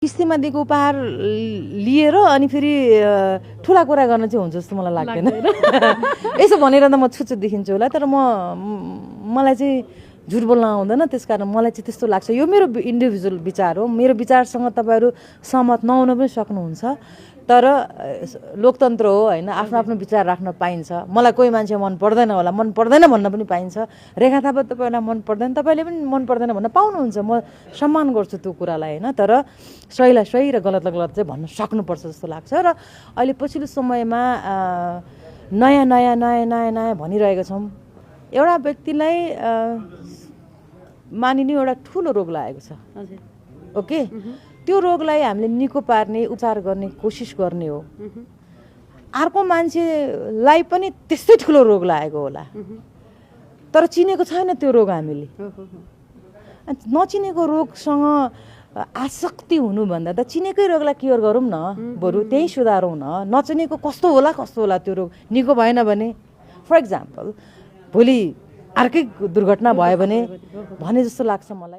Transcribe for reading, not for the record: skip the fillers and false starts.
किस्तीमा दिएको उपहार लिएर अनि फेरि ठुला कुरा गर्न चाहिँ हुन्छ जस्तो मलाई लाग्दैन यसो भनेर त म छुच्चो देखिन्छु होला तर मलाई चाहिँ झुट बोल्न आउँदैन त्यसकारण मलाई चाहिँ त्यस्तो लाग्छ यो मेरो इन्डिभिजुअल विचार हो मेरो विचारसँग तपाईहरु सहमत नहुन पनि सक्नुहुन्छ तर लोकतन्त्र हो हैन आफ्नो आफ्नो विचार राख्न पाइन्छ मलाई कोही मान्छे मन पर्दैन होला मन पर्दैन भन्न पनि पाइन्छ रेखा थापा तपाईलाई मन पर्दैन तपाईले पनि मन पर्दैन भन्न पाउनुहुन्छ म सम्मान गर्छु त्यो कुरालाई हैन तर सहीलाई सही र गलतलाई गलत चाहिँ भन्न सक्नुपर्छ जस्तो लाग्छ र अहिले पछिल्लो समयमा नयाँ नयाँ नयाँ नयाँ नयाँ भनिरहेका छौं एउटा व्यक्तिलाई मानिने एउटा ठूलो रोग लागेको छ ओके त्यो रोगलाई हामीले निको पार्ने उपचार गर्ने कोसिस गर्ने हो अर्को मान्छेलाई पनि त्यस्तै ठूलो रोग लागेको होला तर चिनेको छैन त्यो रोग हामीले नचिनेको रोगसँग आसक्ति हुनु भन्दा त चिनेकै रोगलाई क्योर गरौँ न बरु त्यही सुधारौँ न नचिनेको कस्तो होला त्यो रोग निको भएन भने फर एक्जाम्पल भोलि अर्कै दुर्घटना भयो भने जस्तो लाग्छ मलाई।